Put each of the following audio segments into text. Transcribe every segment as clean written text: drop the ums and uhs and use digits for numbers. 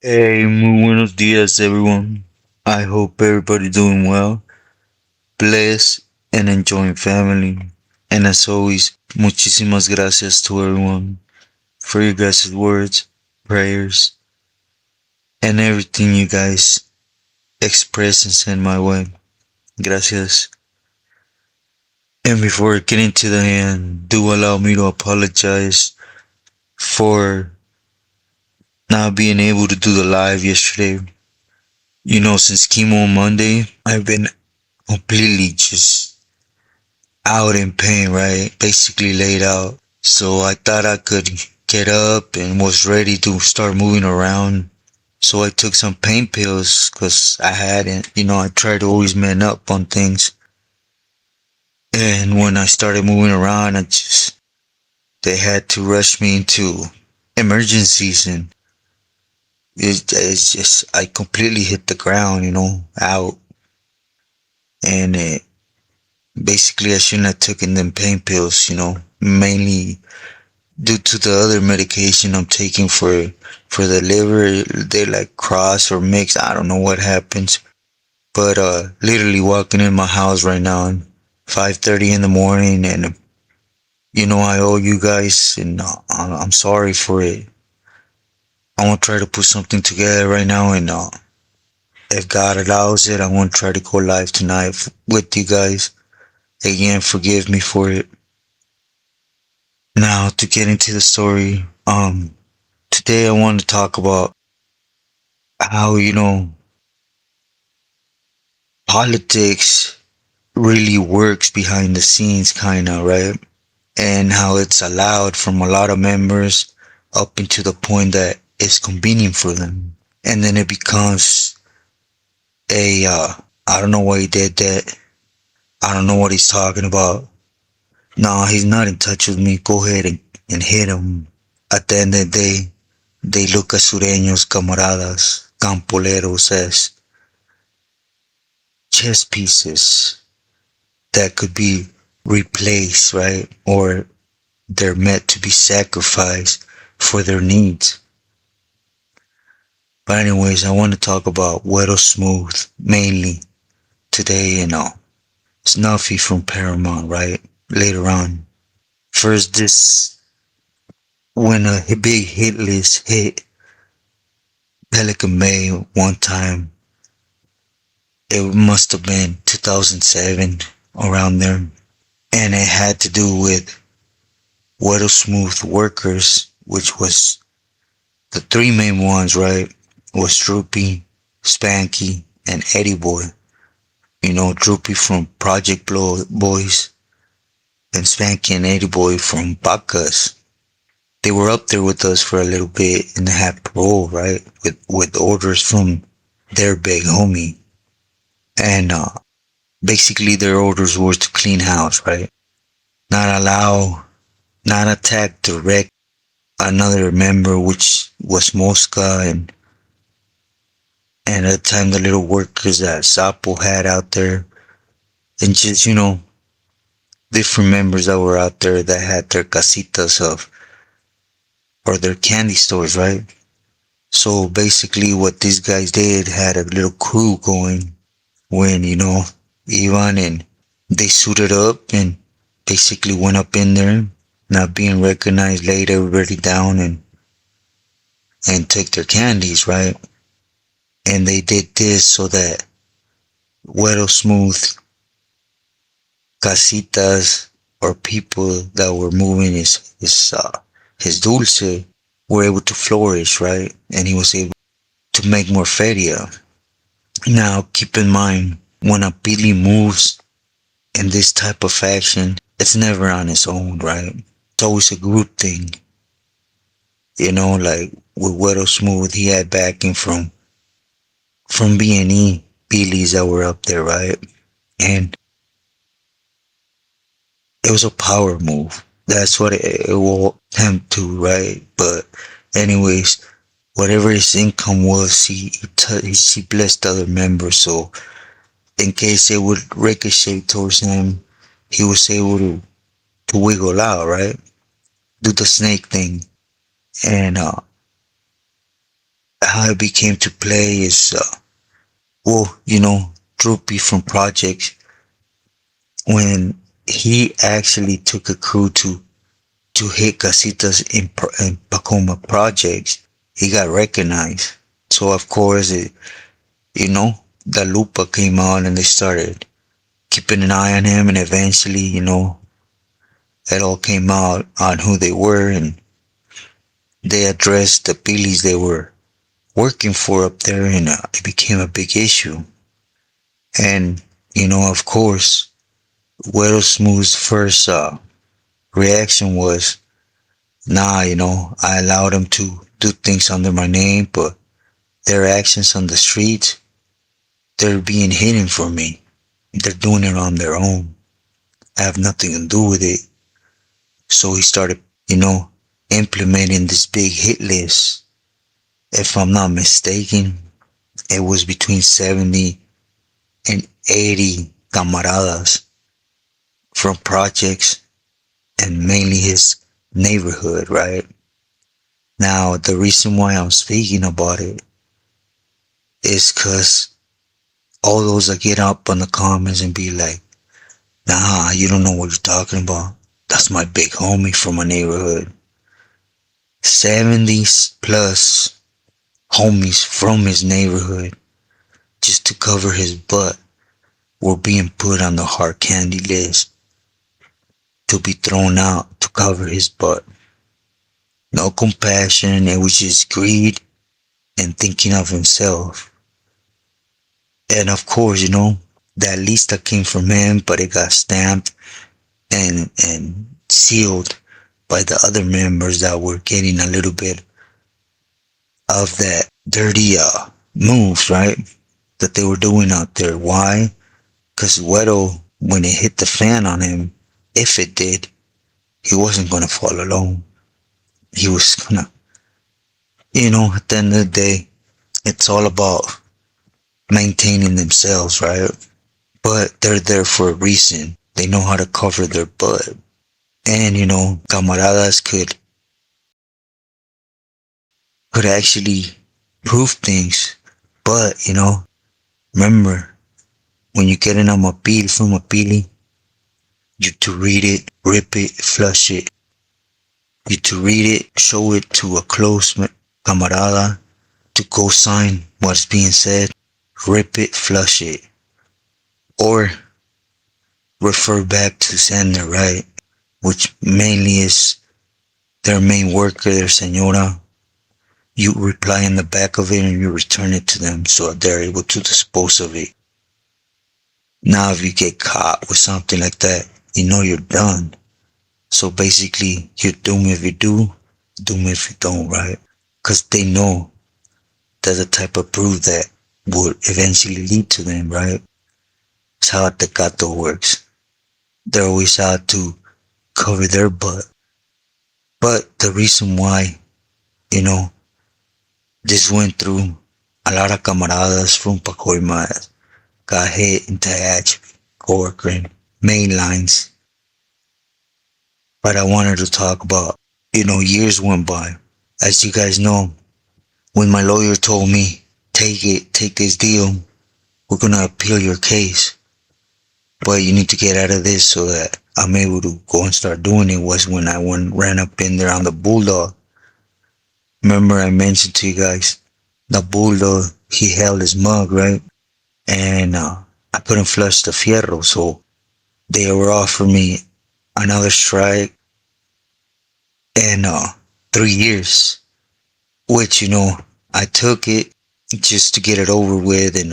Hey, muy buenos días, everyone. I hope everybody doing well, blessed, and enjoying family. And as always, muchísimas gracias to everyone for your guys' words, prayers, and everything you guys express and send my way. Gracias. And before getting to the end, do allow me to apologize for not being able to do the live yesterday. Since chemo on Monday, I've been completely just out in pain, right? Basically laid out. So I thought I could get up and was ready to start moving around. So I took some pain pills because I hadn't, I tried to always man up on things. And when I started moving around, they had to rush me into emergencies and it's just, I completely hit the ground, out. And basically I shouldn't have taken them pain pills, mainly due to the other medication I'm taking for the liver. They like cross or mix. I don't know what happens. But literally walking in my house right now at 5:30 in the morning, and I owe you guys, and I'm sorry for it. I want to try to put something together right now, and if God allows it, I want to try to go live tonight with you guys. Again, forgive me for it. Now to get into the story, today I want to talk about how politics really works behind the scenes, kinda, right? And how it's allowed from a lot of members up into the point that it's convenient for them. And then it becomes I don't know why he did that. I don't know what he's talking about. No, he's not in touch with me. Go ahead and hit him. At the end of the day, they look at sureños, camaradas, campoleros as chess pieces that could be replaced, right? Or they're meant to be sacrificed for their needs. But anyways, I want to talk about Huero Smooth mainly today, Snuffy from Paramount, right? Later on. First, this when a big hit list hit Pelican Bay one time, it must have been 2007, around there. And it had to do with Huero Smooth workers, which was the three main ones, right? Was Droopy, Spanky, and Eddie Boy. Droopy from Project Boys, and Spanky and Eddie Boy from Bacchus. They were up there with us for a little bit and had parole, right? With orders from their big homie. And basically their orders were to clean house, right? Not allow, not attack direct another member, which was Mosca, and at the time the little workers that Sapo had out there, and just different members that were out there that had their casitas or their candy stores, right? So basically what these guys did had a little crew going when Ivan, and they suited up and basically went up in there, not being recognized, laid everybody down and took their candies, right? And they did this so that Huero Smooth casitas or people that were moving his dulce were able to flourish, right? And he was able to make more feria. Now, keep in mind, when a Billy moves in this type of fashion, it's never on its own, right? It's always a group thing. Like with Huero Smooth, he had backing from B&E Billies that were up there, right? And it was a power move. That's what it will attempt to, right? But anyways, whatever his income was, he blessed other members. So in case it would ricochet towards him, he was able to wiggle out, right? Do the snake thing. And how it became to play is, well, Droopy from Projects, when he actually took a crew to hit casitas in Pacoma Projects, he got recognized. So of course, the Lupa came out and they started keeping an eye on him, and eventually, it all came out on who they were, and they addressed the Billies they were working for up there, and it became a big issue. And, of course, Huero Smooth's first reaction was, nah, I allowed them to do things under my name, but their actions on the streets, they're being hidden from me. They're doing it on their own. I have nothing to do with it. So he started, implementing this big hit list. If I'm not mistaken, it was between 70 and 80 camaradas from Projects and mainly his neighborhood, right? Now, the reason why I'm speaking about it is because all those that get up on the comments and be like, nah, you don't know what you're talking about. That's my big homie from my neighborhood. 70 plus homies from his neighborhood just to cover his butt were being put on the hard candy list to be thrown out to cover his butt. No compassion, it was just greed and thinking of himself. And of course, that lista came from him, but it got stamped and sealed by the other members that were getting a little bit of that dirty moves, right? That they were doing out there. Why? Because Huero, when it hit the fan on him, if it did, he wasn't going to fall alone. He was going to, at the end of the day, it's all about maintaining themselves, right? But they're there for a reason. They know how to cover their butt. And, camaradas could actually prove things. But, remember, when you get in a mapil from a pili, you to read it, rip it, flush it. You to read it, show it to a close camarada to co-sign what's being said, rip it, flush it. Or refer back to sender, right? Which mainly is their main worker, their señora. You reply in the back of it and you return it to them so they're able to dispose of it. Now if you get caught with something like that, you're done. So basically, you're doomed if you do, doomed if you don't, right? Because they know that's the type of proof that would eventually lead to them, right? It's how Tecato works. They're always out to cover their butt. But the reason why, this went through, a lot of camaradas from Pacoima got hit into Tehachapi, Corcoran, main lines. But I wanted to talk about, years went by. As you guys know, when my lawyer told me, take this deal, we're gonna appeal your case, but you need to get out of this so that I'm able to go and start doing it, was when I ran up in there on the Bulldog. Remember I mentioned to you guys, the Bulldog, he held his mug, right? And I couldn't flush the fierro, so they were offering me another strike and 3 years, which, I took it just to get it over with, and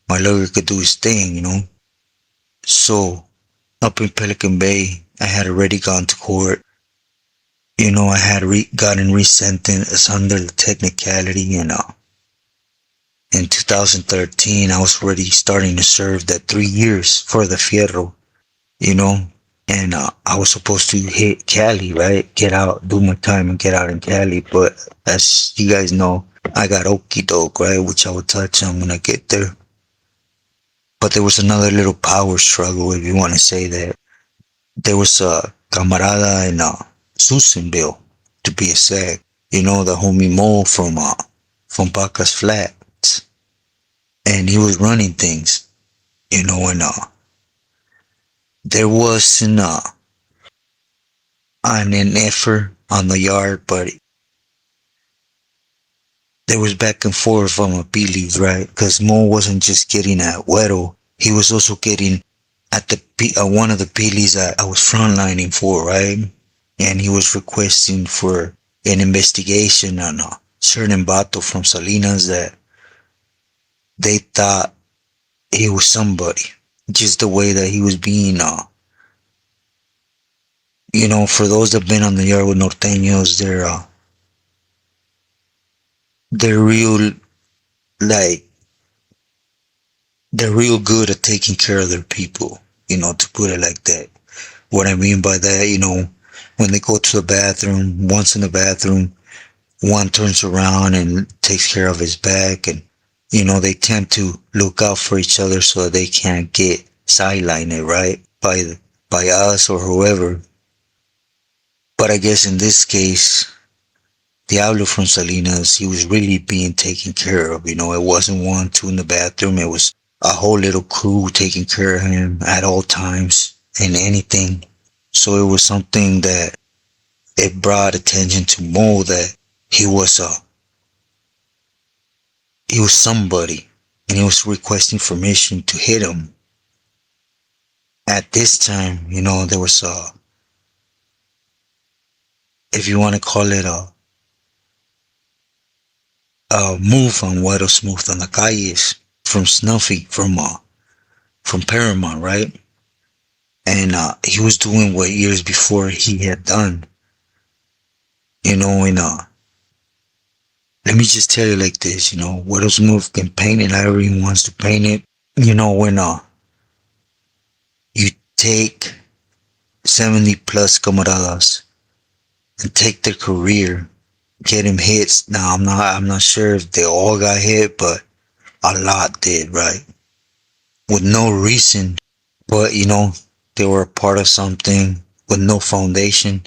my lawyer could do his thing, So up in Pelican Bay, I had already gone to court. I had gotten resentenced under the technicality, and in 2013, I was already starting to serve that 3 years for the fierro, and I was supposed to hit Cali, right? Get out, do my time and get out in Cali. But as you guys know, I got okie doke, right? Which I will touch on when I get there. But there was another little power struggle, if you want to say that. There was a camarada in Susanville, to be exact. The homie Mo from Bacas Flats, and he was running things, and there wasn't an effort on the yard, but there was back and forth from a Billy's, right? Because Mo wasn't just getting at Huero, he was also getting at one of the Billy's that I was frontlining for, right? And he was requesting for an investigation on a certain vato from Salinas that they thought he was somebody. Just the way that he was being, for those that have been on the yard with norteños, they're real, like, they're real good at taking care of their people, to put it like that. What I mean by that, when they go to the bathroom, once in the bathroom, one turns around and takes care of his back, and they tend to look out for each other so they can't get sidelined, right, by us or whoever. But I guess in this case, Diablo from Salinas, he was really being taken care of. It wasn't one, two in the bathroom. It was a whole little crew taking care of him at all times and anything. So it was something that it brought attention to Mo that he was somebody, and he was requesting permission to hit him. At this time, there was if you want to call it a move on Huero Smooth on the calles from Snuffy from Paramount, right? And he was doing what years before he had done, and let me just tell you like this, Huero Smooth can paint it however he wants to paint it. When you take 70 plus camaradas and take their career, get him hits. Now I'm not sure if they all got hit, but a lot did, right? With no reason, but they were a part of something with no foundation.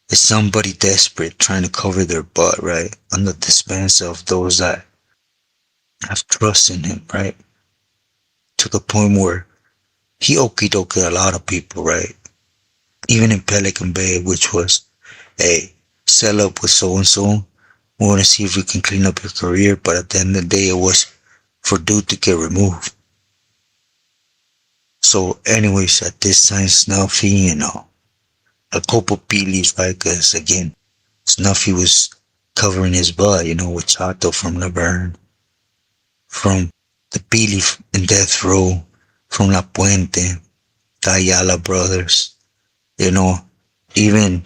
It's somebody desperate trying to cover their butt, right? On the expense of those that have trust in him, right? To the point where he okey-doked a lot of people, right? Even in Pelican Bay, which was, hey, sell up with so-and-so. We want to see if we can clean up your career. But at the end of the day, it was for dude to get removed. So anyways, at this time, Snuffy and a couple Peelies, right? Because again, Snuffy was covering his butt, with Chato from Laverne, from the Peely in Death Row, from La Puente, the Ayala brothers, even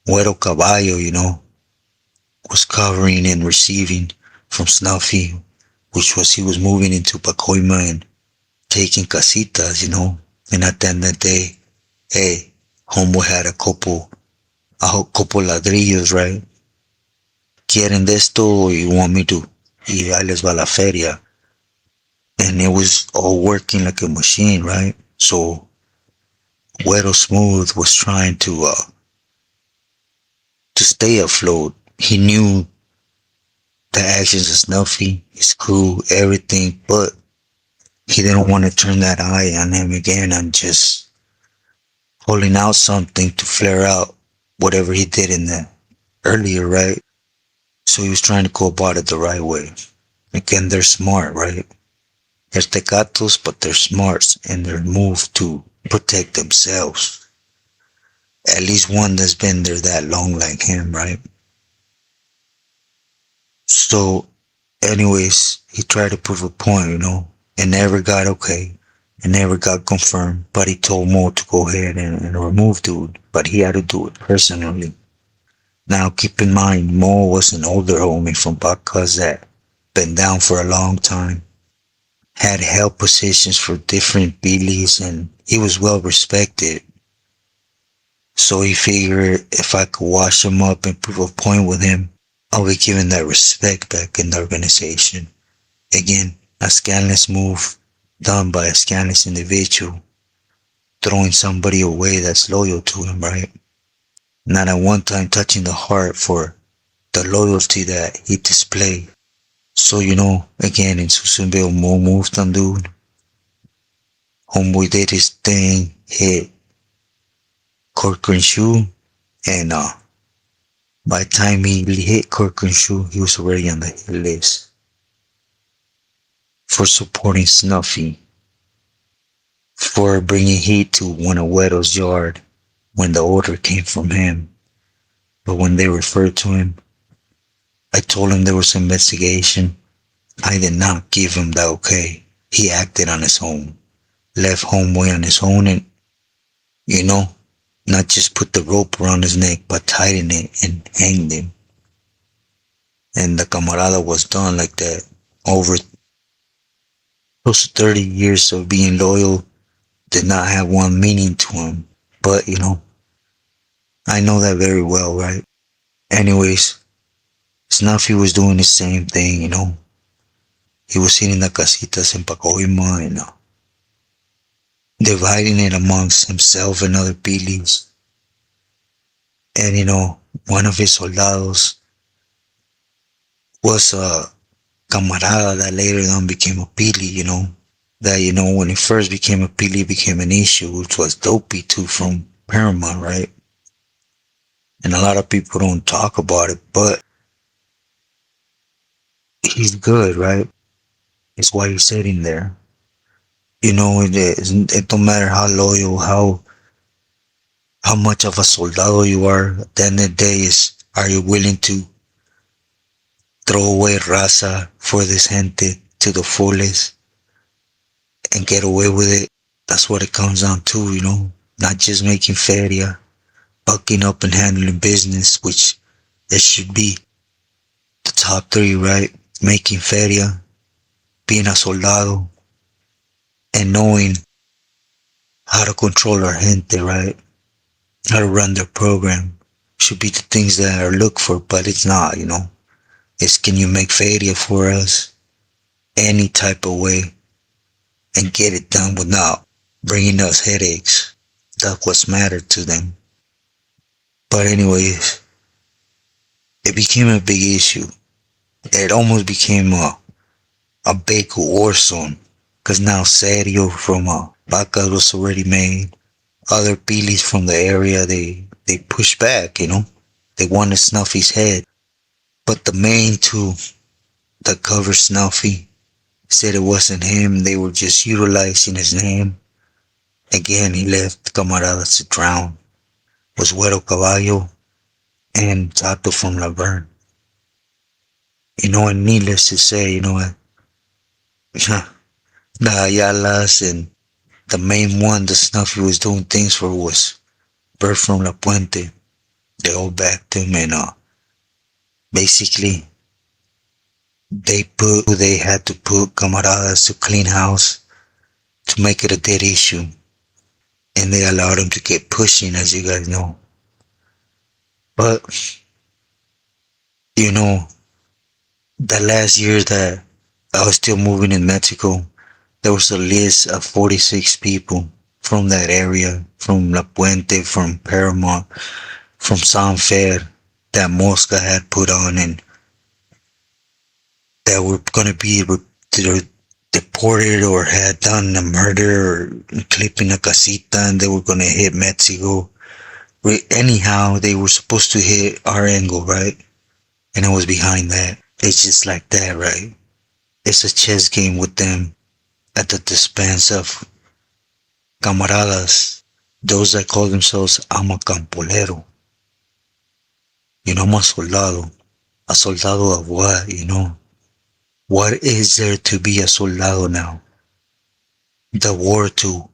Güero Caballo, was covering and receiving from Snuffy, which was he was moving into Pacoima and taking casitas, and at the end of the day, hey, homeboy had a couple ladrillos, right? ¿Quieren de esto or you want me to? Y ahí les va la feria. And it was all working like a machine, right? So Huero Smooth was trying to stay afloat. He knew the actions of Snuffy, his crew, everything, but he didn't want to turn that eye on him again and just pulling out something to flare out whatever he did in the earlier, right? So he was trying to go about it the right way. Again, they're smart, right? They're tecatos, but they're smart and they're moved to protect themselves. At least one that's been there that long like him, right? So, anyways, he tried to prove a point, It never got okay. It never got confirmed. But he told Mo to go ahead and remove dude. But he had to do it personally. Now, keep in mind, Mo was an older homie from Bacas that been down for a long time. Had held positions for different Billys and he was well respected. So he figured if I could wash him up and prove a point with him, I'll be giving that respect back in the organization. Again, a scandalous move done by a scandalous individual, throwing somebody away that's loyal to him, right? Not at one time touching the heart for the loyalty that he displayed. So, again, in Susanville, more moved on, dude. Homeboy did his thing, hit Corcoran Shoe, and by the time he hit Corcoran Shoe, he was already on the hit list for supporting Snuffy, for bringing heat to one of Huero's yard when the order came from him. But when they referred to him, I told him there was an investigation. I did not give him the okay. He acted on his own. Left homeboy on his own and, you know, not just put the rope around his neck, but tighten it and hanged him. And the camarada was done like that. Over close to 30 years of being loyal did not have one meaning to him. But, I know that very well, right? Anyways, Snuffy was doing the same thing. He was hitting the casitas in Pacoima and dividing it amongst himself and other pilis. And, one of his soldados was a camarada that later on became a pili. That, when he first became a pili, it became an issue, which was Dopey too from Paramount, right? And a lot of people don't talk about it, but he's good, right? It's why he's sitting there. It don't matter how loyal, how much of a soldado you are. At the end of the day, are you willing to throw away raza for this gente to the fullest and get away with it? That's what it comes down to, not just making feria, bucking up and handling business, which it should be the top three, right? Making feria, being a soldado, and knowing how to control our gente, right? How to run their program should be the things that are looked for, but it's not, It's can you make feria for us any type of way and get it done without bringing us headaches. That's what's mattered to them. But anyways, it became a big issue. It almost became a big war zone. Cause now Serio from Vaca was already made. Other pilis from the area, they pushed back, They wanted Snuffy's head. But the main two that covered Snuffy said it wasn't him. They were just utilizing his name. Again, he left camaradas to drown. Was Huero Caballo and Tato from Laverne. And needless to say, the Ayalas and the main one that Snuffy was doing things for was Bert from La Puente. They all backed him and basically they had to put camaradas to clean house to make it a dead issue. And they allowed him to keep pushing, as you guys know. But, the last year that I was still moving in Mexico, there was a list of 46 people from that area, from La Puente, from Paramount, from San Fer, that Mosca had put on, and that were going to be deported or had done a murder or clipping a casita, and they were going to hit Mexico. Anyhow, they were supposed to hit our angle, right? And I was behind that. It's just like that, right? It's a chess game with them at the expense of camaradas, those that call themselves ama campolero. I'm a soldado. A soldado of what, What is there to be a soldado now? The war to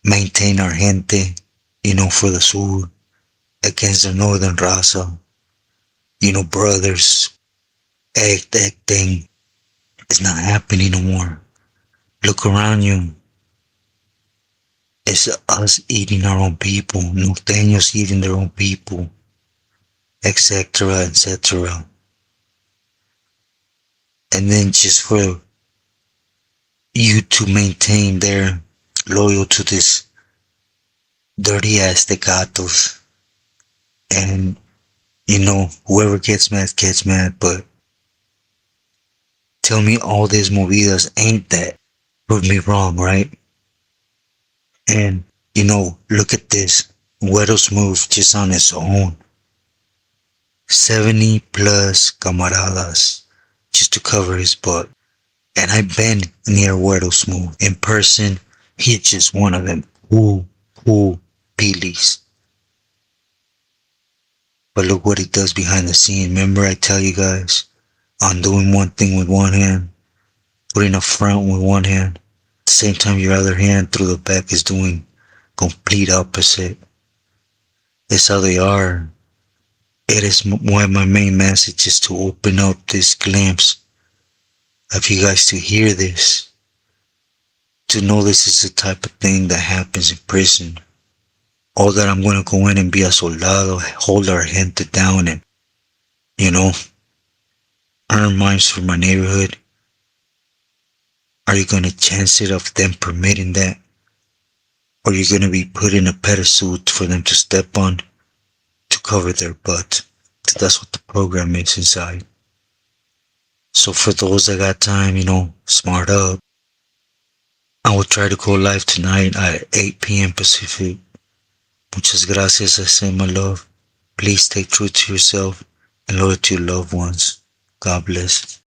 maintain our gente, for the sur, against the northern raza, brothers. That thing is not happening no more. Look around you. It's us eating our own people, norteños eating their own people, etc., etc. And then just for you to maintain their loyal to this dirty ass tecatos. And, whoever gets mad, but Tell me all these movidas ain't that. Prove me wrong, right? And, look at this. Huero Smooth just on its own. 70 plus camaradas just to cover his butt. And I've been near Huero Smooth in person. He's just one of them. Ooh, Pilis. But look what he does behind the scene. Remember I tell you guys, on doing one thing with one hand, putting a front with one hand, at the same time your other hand through the back is doing complete opposite. That's how they are. It is why my main message is to open up this glimpse of you guys to hear this, to know this is the type of thing that happens in prison. All that I'm gonna go in and be a soldado, hold our gente down and, you know, earn mimes for my neighborhood. Are you gonna chance it of them permitting that? Or are you gonna be put in a pedestal for them to step on to cover their butt? That's what the program is inside. So for those that got time, smart up. I will try to go live tonight at 8 p.m. Pacific. Muchas gracias, I say my love. Please stay true to yourself and loyal to your loved ones. God bless.